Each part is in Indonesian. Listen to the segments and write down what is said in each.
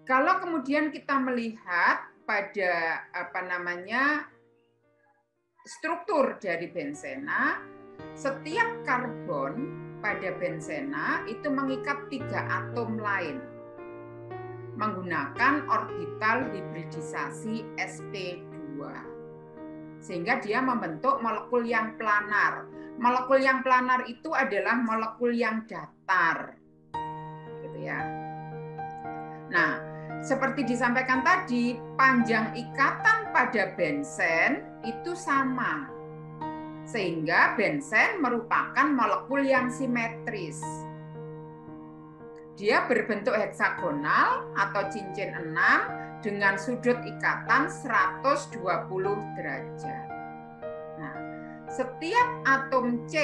Kalau kemudian kita melihat pada struktur dari bensena, setiap karbon pada bensena itu mengikat 3 atom lain menggunakan orbital hibridisasi sp2, sehingga dia membentuk molekul yang planar. Molekul yang planar itu adalah molekul yang datar, gitu ya. Nah, seperti disampaikan tadi, panjang ikatan pada bensen itu sama, sehingga bensen merupakan molekul yang simetris. Dia berbentuk heksagonal atau cincin 6 dengan sudut ikatan 120 derajat. Nah, setiap atom C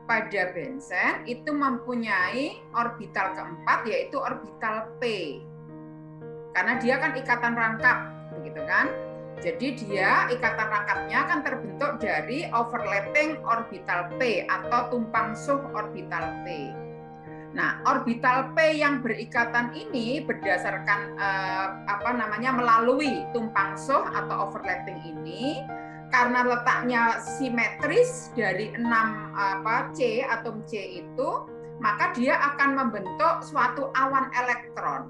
pada bensen itu mempunyai orbital keempat, yaitu orbital P. Karena dia kan ikatan rangkap, begitu kan? Jadi dia ikatan rangkapnya akan terbentuk dari overlapping orbital P atau tumpang suh orbital P. Nah, orbital P yang berikatan ini berdasarkan melalui tumpang suh atau overlapping ini, karena letaknya simetris dari 6 C, atom C itu, maka dia akan membentuk suatu awan elektron.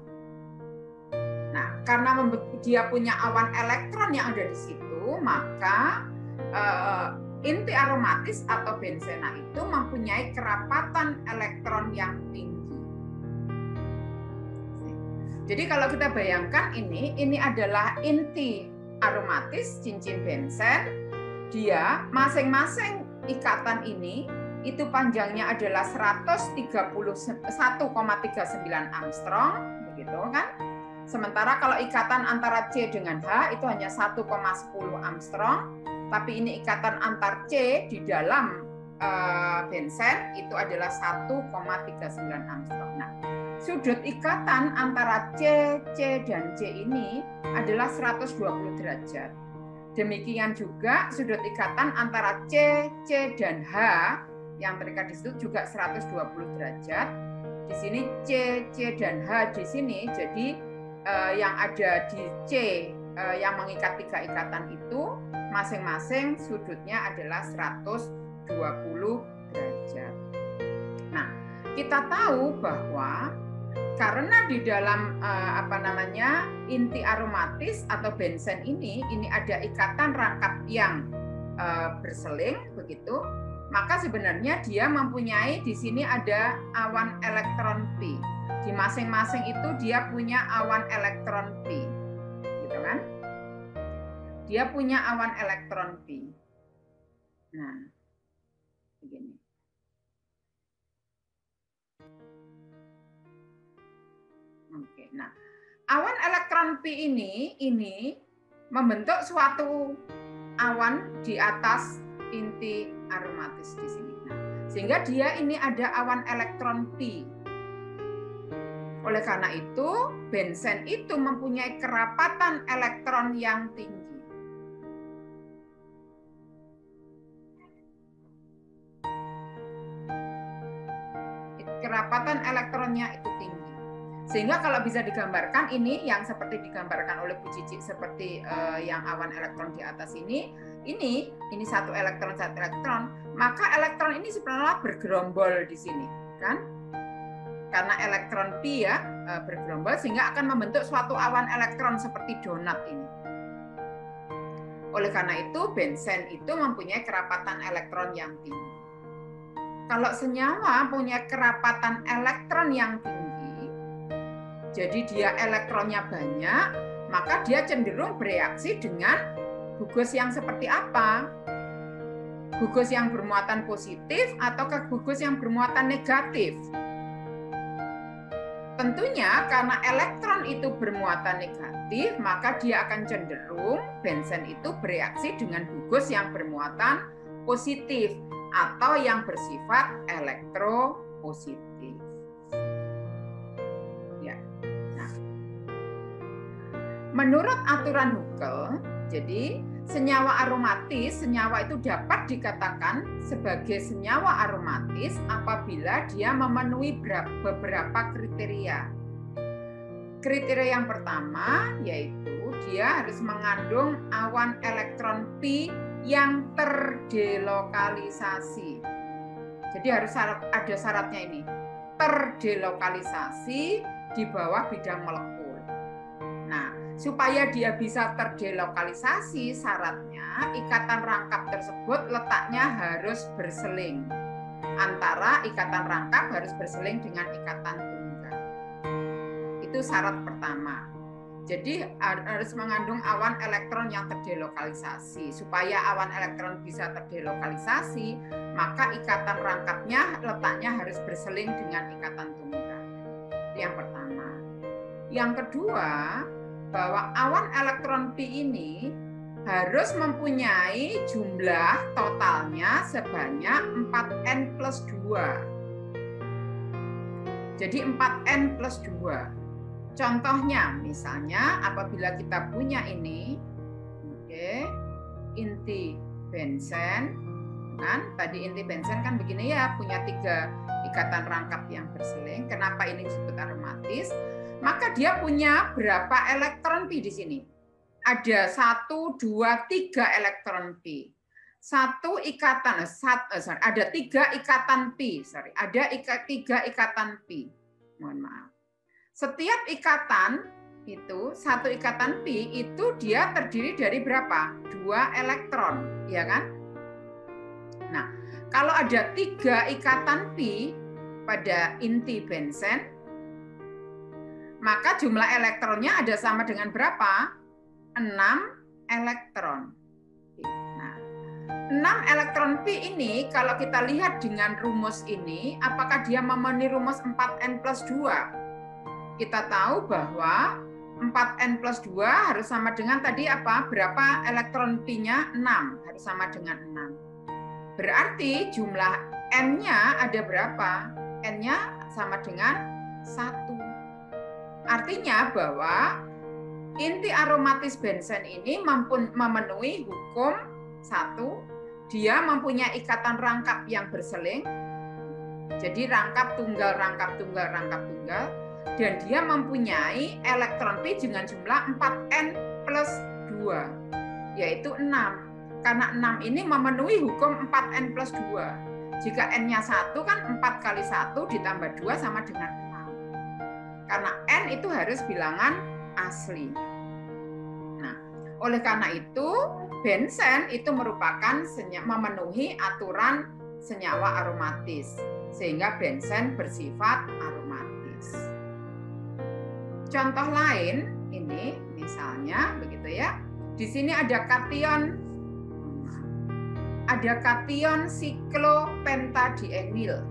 Nah, karena dia punya awan elektron yang ada di situ, maka inti aromatis atau bensena itu mempunyai kerapatan elektron yang tinggi. Jadi kalau kita bayangkan ini adalah inti aromatis cincin bensen, dia masing-masing ikatan ini itu panjangnya adalah 131,39 Armstrong, begitu kan? Sementara kalau ikatan antara C dengan H itu hanya 1,10 Armstrong, tapi ini ikatan antar C di dalam bensen itu adalah 1,39 Armstrong. Nah, sudut ikatan antara C, dan C ini adalah 120 derajat. Demikian juga sudut ikatan antara C, dan H yang terikat di situ juga 120 derajat. Di sini C, dan H di sini, jadi yang ada di C yang mengikat 3 ikatan itu masing-masing sudutnya adalah 120 derajat. Nah, kita tahu bahwa karena di dalam inti aromatis atau bensen ini ada ikatan rangkap yang berseling, begitu, maka sebenarnya dia mempunyai di sini ada awan elektron P. Di masing-masing itu dia punya awan elektron P, gitu kan? Dia punya awan elektron P. Nah, begini. Oke, nah, awan elektron P ini membentuk suatu awan di atas inti aromatis di sini. Nah, sehingga dia ini ada awan elektron P. Oleh karena itu, bensen itu mempunyai kerapatan elektron yang tinggi. Kerapatan elektronnya itu tinggi. Sehingga kalau bisa digambarkan ini yang seperti digambarkan oleh Bu Cici seperti yang awan elektron di atas ini satu elektron, maka elektron ini sebenarnya bergerombol di sini, kan? Karena elektron P ya bergerombol sehingga akan membentuk suatu awan elektron seperti donat ini. Oleh karena itu bensen itu mempunyai kerapatan elektron yang tinggi. Kalau senyawa punya kerapatan elektron yang tinggi, jadi dia elektronnya banyak, maka dia cenderung bereaksi dengan gugus yang seperti apa? Gugus yang bermuatan positif atau gugus yang bermuatan negatif? Tentunya karena elektron itu bermuatan negatif, maka dia akan cenderung bensen itu bereaksi dengan gugus yang bermuatan positif atau yang bersifat elektropositif. Ya. Nah, menurut aturan Huckel, jadi senyawa aromatis, senyawa itu dapat dikatakan sebagai senyawa aromatis apabila dia memenuhi beberapa kriteria. kriteria yang pertama yaitu dia harus mengandung awan elektron pi yang terdelokalisasi. Jadi harus ada syaratnya ini, terdelokalisasi di bawah bidang molekul. Nah, supaya dia bisa terdelokalisasi, syaratnya ikatan rangkap tersebut letaknya harus berseling. Antara ikatan rangkap harus berseling dengan ikatan tunggal. Itu syarat pertama. Jadi harus mengandung awan elektron yang terdelokalisasi. Supaya awan elektron bisa terdelokalisasi, maka ikatan rangkapnya letaknya harus berseling dengan ikatan tunggal. Itu yang pertama. Yang kedua, bahwa awan elektron pi ini harus mempunyai jumlah totalnya sebanyak 4n+2. Jadi 4n+2. Contohnya, misalnya apabila kita punya ini, inti bensen, kan? Tadi inti bensen kan begini ya, punya 3 ikatan rangkap yang berseling. Kenapa ini disebut aromatis? Maka dia punya berapa elektron pi di sini? Ada 1, 2, 3 elektron pi. Ada 3 ikatan pi. Ada 3 ikatan pi. Mohon maaf. Setiap ikatan itu, 1 ikatan pi itu dia terdiri dari berapa? 2 elektron, ya kan? Nah, kalau ada 3 ikatan pi pada inti bensen, maka jumlah elektronnya ada sama dengan berapa? 6 elektron. Nah, 6 elektron pi ini kalau kita lihat dengan rumus ini, apakah dia memenuhi rumus 4n+2? Kita tahu bahwa 4n+2 harus sama dengan tadi apa? Berapa elektron pi-nya? 6, harus sama dengan 6. Berarti jumlah n-nya ada berapa? N-nya sama dengan 1. Artinya bahwa inti aromatis bensen ini memenuhi hukum 1, dia mempunyai ikatan rangkap yang berseling. Jadi rangkap tunggal, rangkap tunggal, rangkap tunggal. Dan dia mempunyai elektron pi dengan jumlah 4n+2, yaitu 6. Karena 6 ini memenuhi hukum 4n+2. Jika n-nya 1 kan 4 kali 1 ditambah 2 sama dengan 6. Karena n itu harus bilangan asli. Nah, oleh karena itu bensen itu merupakan memenuhi aturan senyawa aromatis, sehingga bensen bersifat aromatis. Contoh lain ini misalnya begitu ya. Di sini ada kation siklopentadienyl.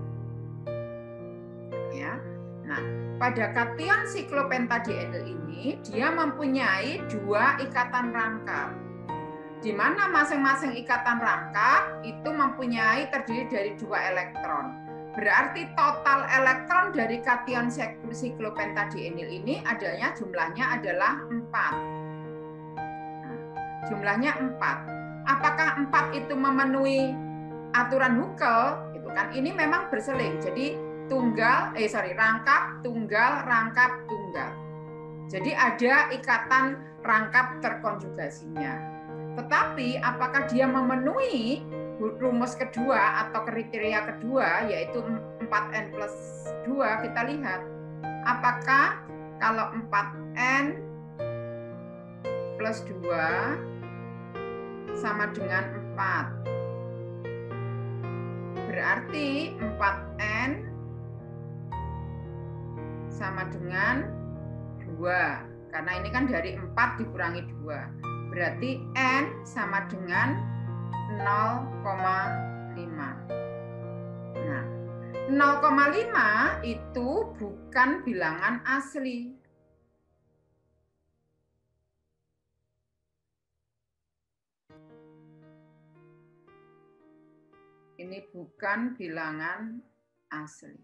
Ya. Nah, pada kation siklopentadienyl ini dia mempunyai 2 ikatan rangkap. Di mana masing-masing ikatan rangkap itu mempunyai terdiri dari 2 elektron. Berarti total elektron dari kation siklopentadienyl ini jumlahnya adalah 4. Nah, jumlahnya 4. Apakah 4 itu memenuhi aturan Huckel? Gitu kan? Ini memang berseling. Jadi rangkap, tunggal, rangkap, tunggal. Jadi ada ikatan rangkap terkonjugasinya. Tetapi apakah dia memenuhi rumus kedua atau kriteria kedua, yaitu 4n+2, kita lihat. Apakah kalau 4n+2 sama dengan 4? Berarti 4n sama dengan 2. Karena ini kan dari 4 dikurangi 2. Berarti n sama dengan 0,5. Nah, 0,5 itu bukan bilangan asli. Ini bukan bilangan asli.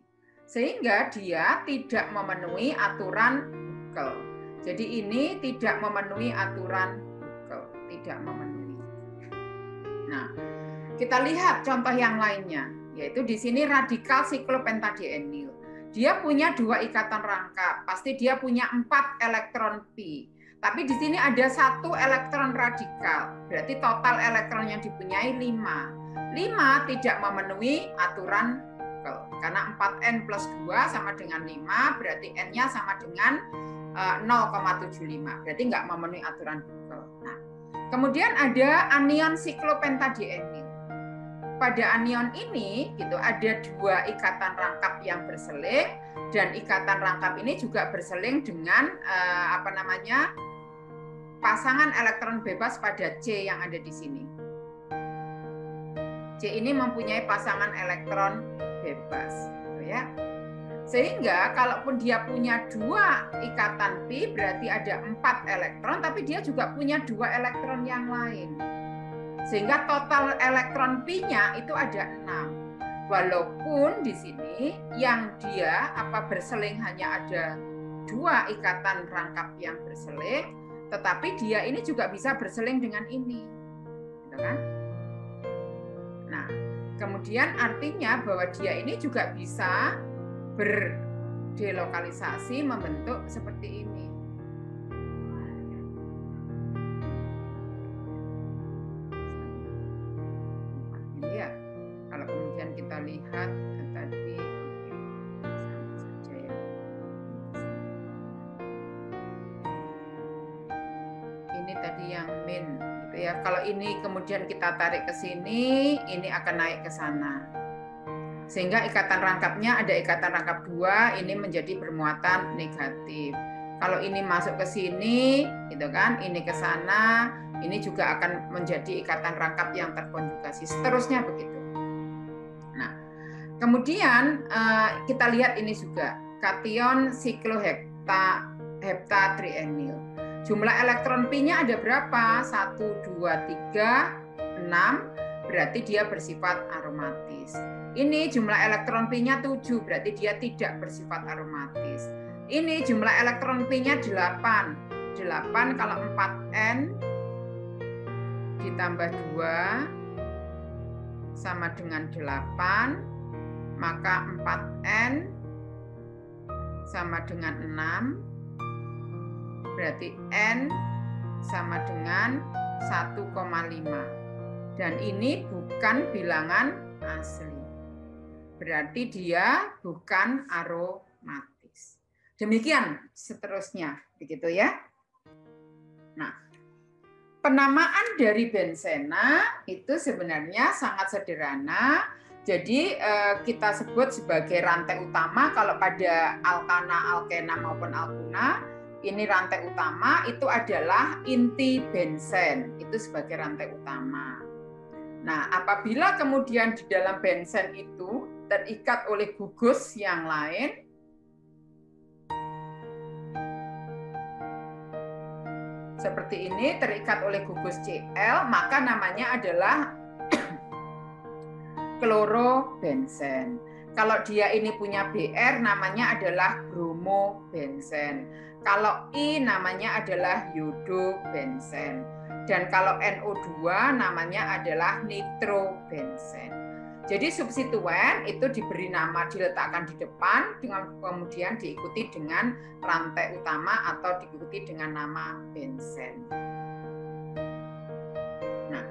Sehingga dia tidak memenuhi aturan Huckel. Jadi ini tidak memenuhi aturan Huckel, tidak memenuhi. Nah, kita lihat contoh yang lainnya, yaitu di sini radikal siklopentadienyl. Dia punya 2 ikatan rangkap, pasti dia punya 4 elektron pi. Tapi di sini ada 1 elektron radikal, berarti total elektron yang dipunyai 5. 5 tidak memenuhi aturan Hubble, karena 4n plus 2 sama dengan 5, berarti n-nya sama dengan 0,75, berarti nggak memenuhi aturan Hubble. Nah, kemudian ada anion siklopentadienyl. Pada anion ini gitu ada 2 ikatan rangkap yang berseling, dan ikatan rangkap ini juga berseling dengan pasangan elektron bebas pada C yang ada di sini. C ini mempunyai pasangan elektron bebas, gitu ya. Sehingga kalaupun dia punya 2 ikatan pi, berarti ada 4 elektron, tapi dia juga punya 2 elektron yang lain. Sehingga total elektron pi-nya itu ada 6. Walaupun di sini yang dia berseling hanya ada 2 ikatan rangkap yang berseling, tetapi dia ini juga bisa berseling dengan ini. Gitu kan? Nah, kemudian artinya bahwa dia ini juga bisa berdelokalisasi membentuk seperti ini. Ya, kalau kemudian kita lihat tadi, sama saja ya. Ini tadi yang min, gitu ya. Kalau ini kemudian kita tarik ke sini, ini akan naik ke sana. Sehingga ikatan rangkapnya ada ikatan rangkap 2, ini menjadi bermuatan negatif. Kalau ini masuk ke sini, gitu kan, ini ke sana, ini juga akan menjadi ikatan rangkap yang terkonjugasi. Seterusnya begitu. Nah, kemudian kita lihat ini juga kation sikloheptatrienyl. Jumlah elektron pi-nya ada berapa? 1, 2, 3, 6. Berarti dia bersifat aromatis. Ini jumlah elektron pi-nya 7, berarti dia tidak bersifat aromatis. Ini jumlah elektron pi-nya 8. 8 kalau 4n ditambah 2 sama dengan 8, maka 4n sama dengan 6, berarti n sama dengan 1,5. Dan ini bukan bilangan asli. Berarti dia bukan aromatis. Demikian seterusnya, begitu ya. Nah, penamaan dari bensena itu sebenarnya sangat sederhana. Jadi kita sebut sebagai rantai utama kalau pada alkana, alkena maupun alkuna. Ini rantai utama itu adalah inti bensen, itu sebagai rantai utama. Nah, apabila kemudian di dalam bensen itu terikat oleh gugus yang lain, seperti ini, terikat oleh gugus Cl, maka namanya adalah klorobensen. Kalau dia ini punya Br, namanya adalah bromobensen. Kalau I namanya adalah iodobensen. Dan kalau NO2 namanya adalah nitrobensen. Jadi substituen itu diberi nama, diletakkan di depan, dengan kemudian diikuti dengan rantai utama atau diikuti dengan nama bensen. Nah,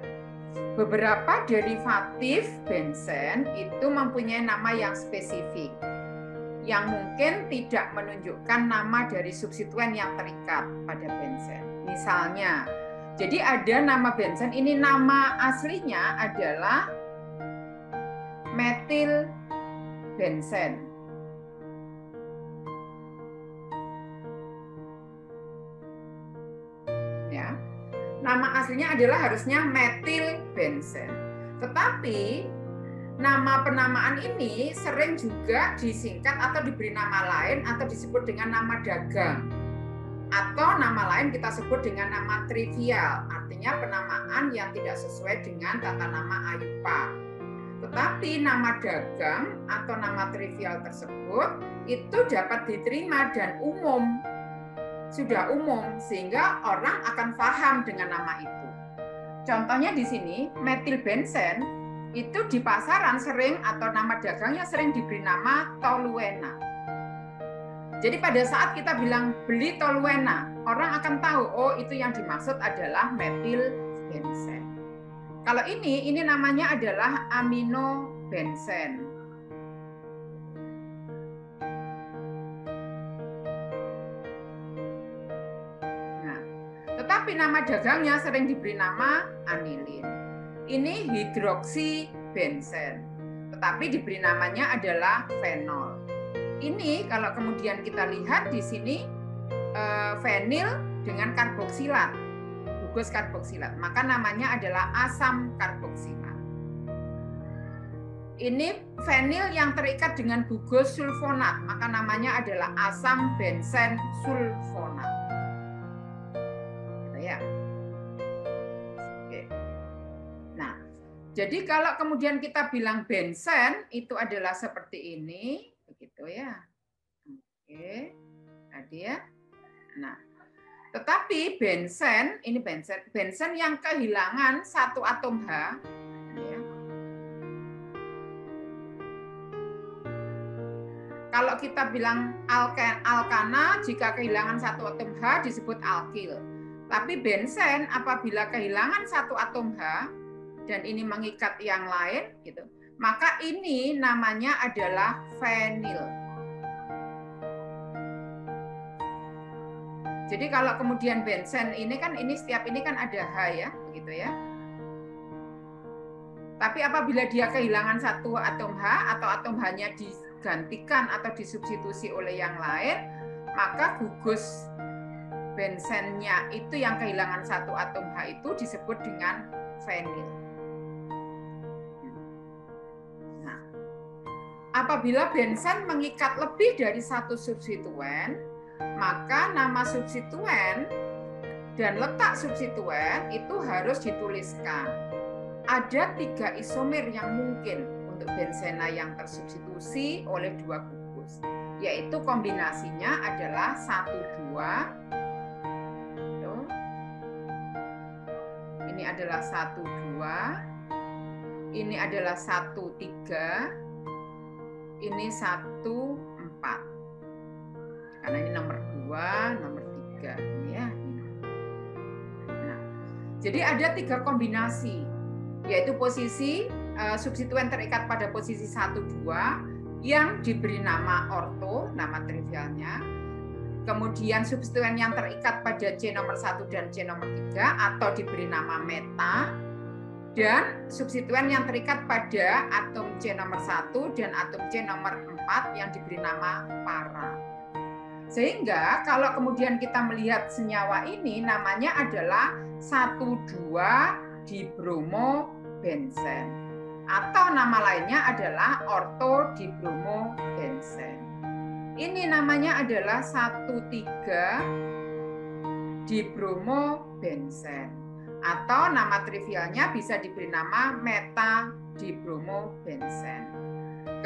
beberapa derivatif bensen itu mempunyai nama yang spesifik, yang mungkin tidak menunjukkan nama dari substituen yang terikat pada bensen. Misalnya, jadi ada nama bensen, ini nama aslinya adalah metil bensen. Ya. Nama aslinya adalah harusnya metil bensen. Tetapi nama penamaan ini sering juga disingkat atau diberi nama lain atau disebut dengan nama dagang. Atau nama lain kita sebut dengan nama trivial, artinya penamaan yang tidak sesuai dengan tata nama IUPAC. Tetapi nama dagang atau nama trivial tersebut itu dapat diterima dan umum, sudah umum, sehingga orang akan paham dengan nama itu. Contohnya di sini, metil bensen itu di pasaran sering atau nama dagangnya sering diberi nama toluena. Jadi pada saat kita bilang beli toluena, orang akan tahu, oh itu yang dimaksud adalah metil benzen. Kalau ini namanya adalah amino benzen. Nah, tetapi nama dagangnya sering diberi nama anilin. Ini hidroksi benzen, tetapi diberi namanya adalah fenol. Ini kalau kemudian kita lihat di sini fenil dengan karboksilat, gugus karboksilat, maka namanya adalah asam karboksilat. Ini fenil yang terikat dengan gugus sulfonat, maka namanya adalah asam benzen sulfonat. Gitu ya. Oke. Nah, jadi kalau kemudian kita bilang benzen itu adalah seperti ini, begitu ya. Oke. Tadi ya. Nah, tetapi benzen, ini benzen yang kehilangan satu atom H, ya. Kalau kita bilang alkana, jika kehilangan satu atom H disebut alkil. Tapi benzen apabila kehilangan satu atom H dan ini mengikat yang lain, gitu, maka ini namanya adalah fenil. Jadi kalau kemudian benzen ini kan setiap ini kan ada H ya, begitu ya. Tapi apabila dia kehilangan satu atom H atau atom H-nya digantikan atau disubstitusi oleh yang lain, maka gugus benzennya itu yang kehilangan satu atom H itu disebut dengan fenil. Nah, apabila benzen mengikat lebih dari satu substituen, maka nama substituen dan letak substituen itu harus dituliskan. Ada 3 isomer yang mungkin untuk benzena yang tersubstitusi oleh 2 gugus, yaitu kombinasinya adalah 1,2. Ini adalah 1,2. Ini adalah 1,3. Ini 1,4. Karena ini nomor 2, nomor 3. Ini ya. Nah, jadi ada 3 kombinasi, yaitu posisi substituen terikat pada posisi 1,2 yang diberi nama orto, nama trivialnya. Kemudian substituen yang terikat pada C nomor 1 dan C nomor 3 atau diberi nama meta. Dan substituen yang terikat pada atom C nomor 1 dan atom C nomor 4 yang diberi nama para. Sehingga kalau kemudian kita melihat senyawa ini namanya adalah 1,2-dibromobenzen atau nama lainnya adalah ortodibromobenzen. Ini namanya adalah 1,3-dibromobenzen atau nama trivialnya bisa diberi nama meta-dibromobenzen.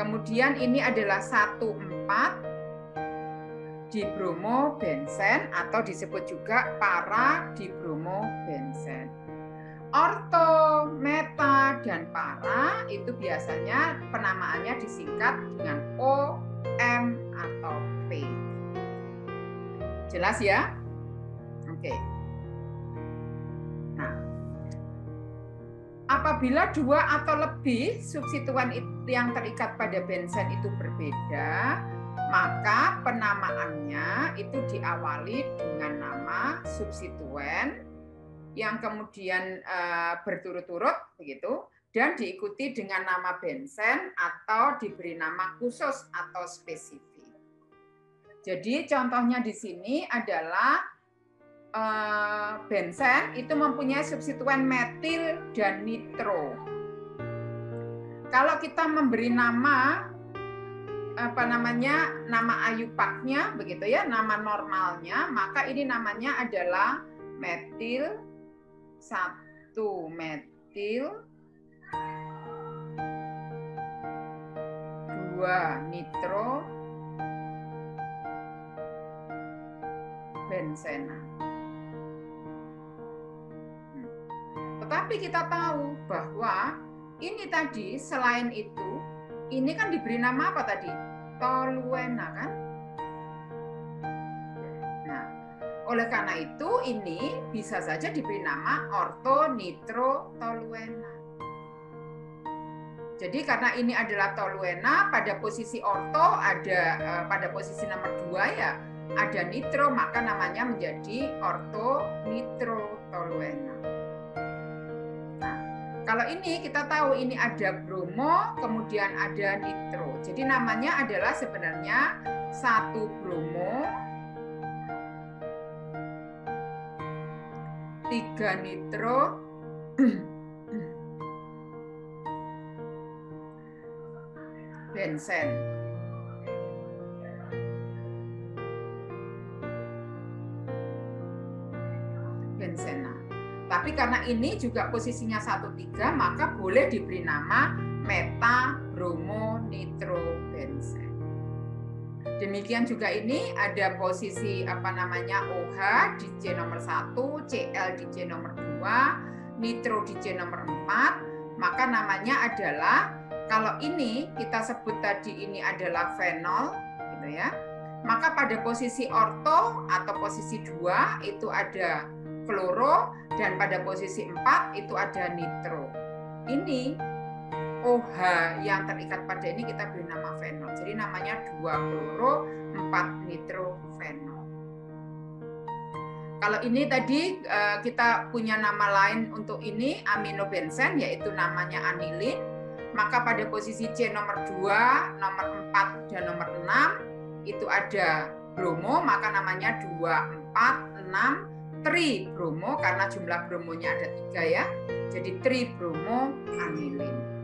Kemudian ini adalah 1,4-dibromobenzen atau disebut juga para-dibromobenzen. Orto, meta, dan para itu biasanya penamaannya disingkat dengan O, M, atau P. Jelas ya? Oke. Nah, apabila 2 atau lebih substituen yang terikat pada benzen itu berbeda, maka penamaannya itu diawali dengan nama substituen yang kemudian berturut-turut begitu dan diikuti dengan nama benzen atau diberi nama khusus atau spesifik. Jadi contohnya di sini adalah benzen itu mempunyai substituen metil dan nitro. Kalau kita memberi nama nama ayupaknya begitu ya, nama normalnya, maka ini namanya adalah metil 1-metil 2-nitro benzena. Tetapi kita tahu bahwa ini tadi selain itu, ini kan diberi nama apa tadi? Toluena kan? Oleh karena itu ini bisa saja diberi nama ortonitrotoluena. Jadi karena ini adalah toluena, pada posisi orto ada pada posisi nomor 2 ya ada nitro, maka namanya menjadi ortonitrotoluena. Nah, kalau ini kita tahu ini ada bromo, kemudian ada nitro. Jadi namanya adalah sebenarnya 1 bromo, 3 nitro, bensen. Bensena. Tapi karena ini juga posisinya 1,3, maka boleh diberi nama metabromonitro-bensen. Demikian juga ini ada posisi OH di C nomor 1, Cl di C nomor 2, nitro di C nomor 4, maka namanya adalah, kalau ini kita sebut tadi ini adalah fenol gitu ya. Maka pada posisi orto atau posisi 2 itu ada kloro, dan pada posisi 4 itu ada nitro. Ini OH yang terikat pada ini kita beri nama fenol. Jadi namanya 2 kloro, 4 nitrofenol. Kalau ini tadi kita punya nama lain untuk ini aminobensen, yaitu namanya anilin. Maka pada posisi C nomor 2, nomor 4, dan nomor 6 itu ada bromo, maka namanya 2, 4, 6 tribromo karena jumlah bromonya ada 3 ya. Jadi tribromo anilin.